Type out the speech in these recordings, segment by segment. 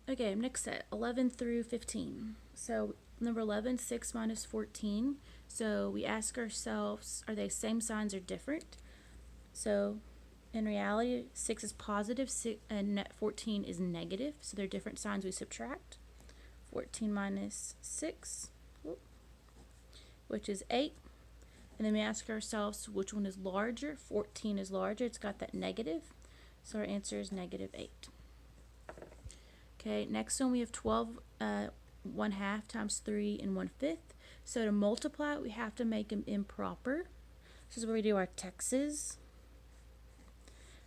Okay, next set, 11 through 15. So number 11, 6 minus 14. So we ask ourselves, are they same signs or different? So in reality, 6 is positive and 14 is negative. So they're different signs we subtract. 14 minus 6, which is 8. And then we ask ourselves which one is larger. 14 is larger. It's got that negative. So our answer is negative 8. Okay, next one we have 12 1/2 times 3 and 1/5. So to multiply, we have to make them improper. This is where we do our texes.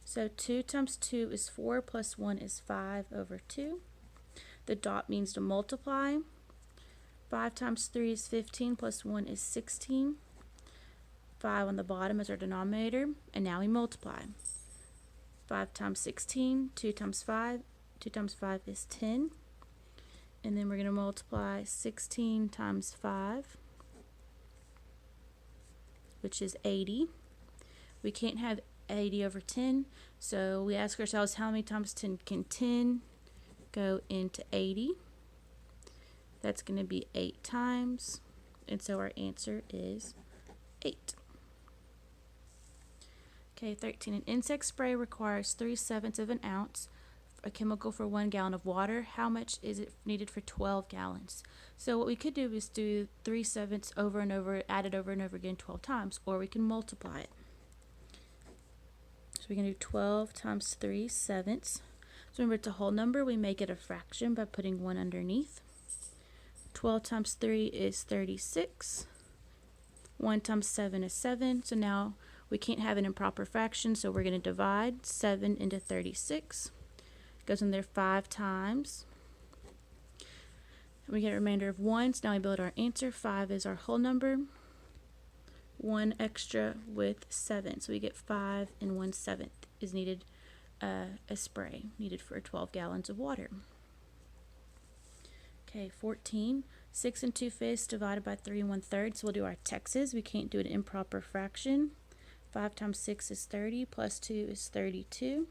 So 2 times 2 is 4 plus 1 is 5 over 2. The dot means to multiply. 5 times 3 is 15 plus 1 is 16. 5 on the bottom is our denominator, and now we multiply. 5 times 16, 2 times 5. 2 times 5 is 10. And then we're going to multiply 16 times 5, which is 80. We can't have 80 over 10, so we ask ourselves how many times 10 can 10 go into 80? That's going to be 8 times, and so our answer is 8. Okay, 13. An insect spray requires 3/7 of an ounce a chemical for 1 gallon of water. How much is it needed for 12 gallons? So what we could do is do 3/7 over and over, add it over and over again 12 times, or we can multiply it. So we can do 12 times 3/7. So remember, it's a whole number. We make it a fraction by putting 1 underneath. 12 times 3 is 36. 1 times 7 is 7. So now we can't have an improper fraction, so we're going to divide 7 into 36. Goes in there 5 times. We get a remainder of 1, so now we build our answer. 5 is our whole number. 1 extra with 7, so we get 5 and 1/7 is needed, a spray needed for 12 gallons of water. Okay, 14. 6 and 2/5 divided by 3 and 1/3, so we'll do our texes. We can't do an improper fraction. 5 times 6 is 30, plus 2 is 32.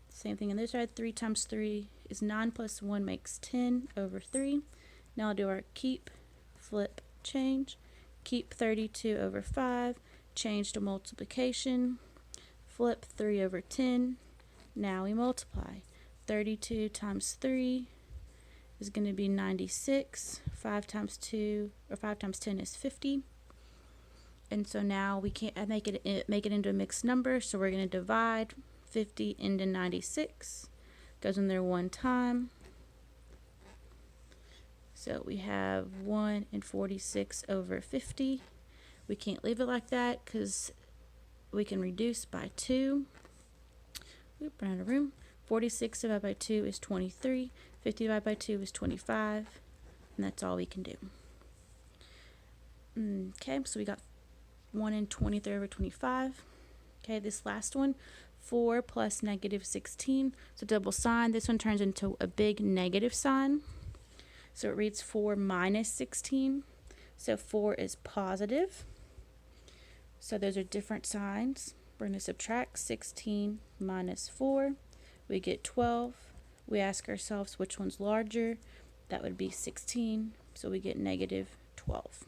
Same thing on this side. 3 times 3 is 9, plus 1 makes 10 over 3. Now I'll do our keep, flip, change. Keep 32 over 5, change to multiplication. Flip 3 over 10. Now we multiply. 32 times 3 is going to be 96. 5 times 2, or 5 times 10 is 50. And so now we can't make it into a mixed number, so we're going to divide 50 into 96. Goes in there 1 time. So we have 1 and 46 over 50. We can't leave it like that because we can reduce by 2. Oop, ran out of room. 46 divided by 2 is 23. 50 divided by 2 is 25. And that's all we can do. Okay, so we got 1 and 23 over 25. Okay, this last one, 4 plus negative 16. So double sign. This one turns into a big negative sign. So it reads 4 minus 16. So 4 is positive. So those are different signs. We're going to subtract 16 minus 4. We get 12. We ask ourselves which one's larger. That would be 16. So we get negative 12.